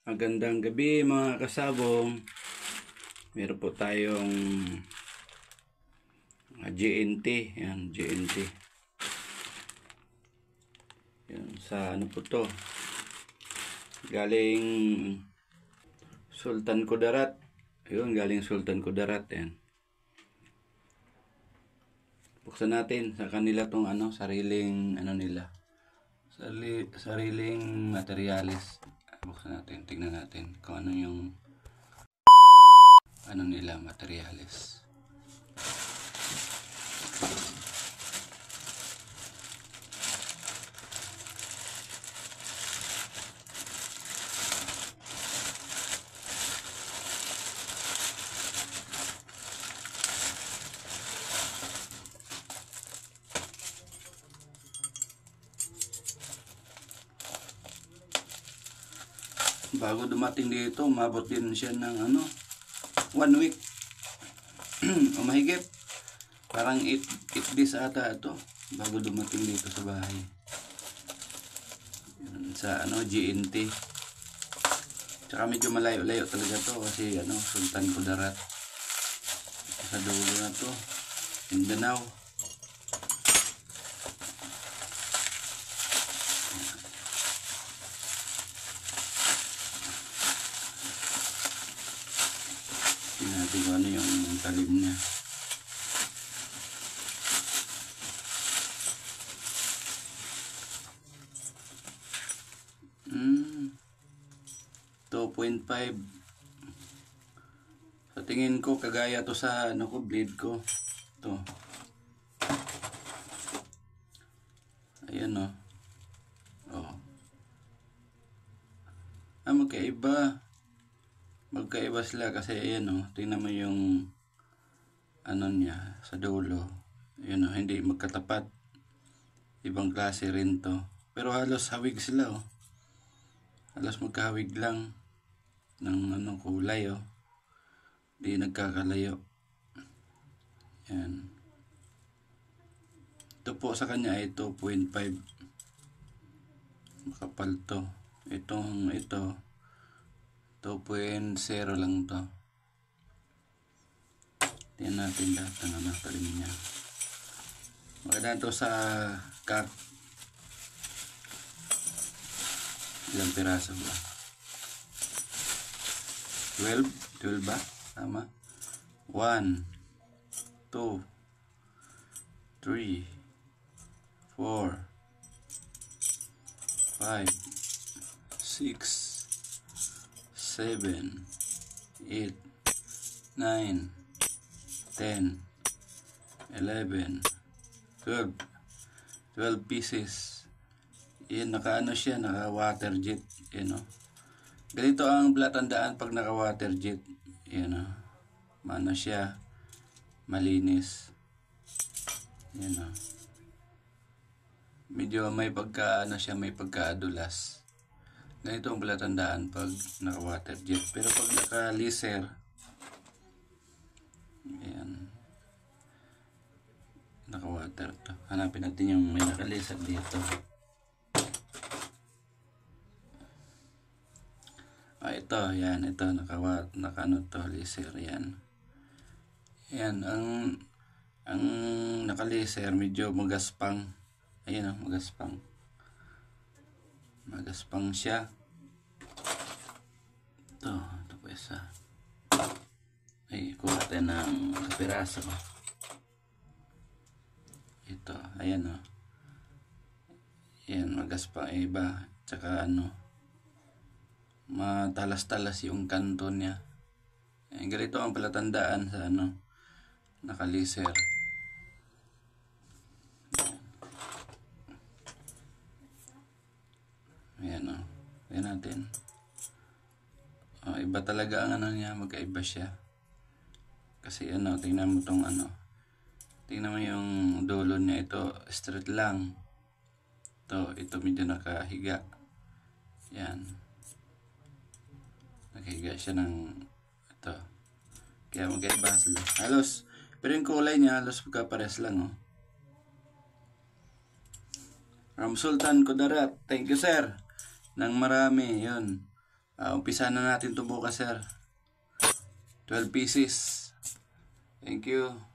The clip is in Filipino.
Magandang gabi mga kasabong. Meron po tayong GNT. Yan, GNT. Yan, sa ano po to? Galing Sultan Kudarat. Ayun, galing Sultan Kudarat. Yan. Buksan natin sa kanila tong sariling nila. Sariling materialis. Buksan natin, tingnan natin kung ano yung nila materialis. Bago dumating dito, umabot din siya ng 1 week. O mahigit. Parang 8 days ata ito bago dumating dito sa bahay. Yan, sa GNT. Tsaka medyo malayo-layo talaga to kasi Sultan Kudarat. Sa dulo na to, Mindanao. Tingnan natin kung ano yung talim niya. Hmm. 2.5. Sa tingin ko kagaya to sa blade ko. To. Ayan oh. Magkaiba sila kasi ayan tingnan mo yung niya sa dulo. Ayan hindi magkatapat. Ibang klase rin to. Pero halos hawig sila Halos magkahawig lang ng kulay Di nagkakalayo. Yan. Ito po sa kanya ay 2.5. Makapal to. Ito 2.0 lang to. Tingnan natin lahat ng talim niya. Maganda to sa kak. Ilang piraso ba? 12 ba? Tama. 1 2 3 4 5 6 7 8 9 10 11 12 pieces. Yan, naka water jet. Ganito ang palatandaan pag naka water jet. Yan siya, malinis. Yan medyo may may pagkaadulas. Ganito ang palatandaan pag naka water jet. Pero pag naka laser, yan, naka water to. Hanapin natin yung may naka laser dito. Ito, yan, ito naka to, laser yan. Yan, ang naka laser medyo magaspang. Ayan magaspang. Magaspang siya. Ito po isa. Ay, kuha tayo ng kapiraso. Ito, ayan Ayan, magaspang iba. Tsaka matalas-talas yung kanto niya. Ayan, ganito ang palatandaan sa naka-laser. Ayan ayan natin. Iba talaga ang niya, magkaiba siya. Kasi tingnan mo tong tingnan mo yung dulo niya, ito straight lang. Ito medyo nakahiga. Yan. Nakahiga siya ng ito. Kaya magkaiba sila. Halos, pero yung kulay niya halos magkapares lang From Sultan Kudarat. Thank you sir. Nang marami, yun. Umpisa na natin ito bukas, sir. 12 pieces. Thank you.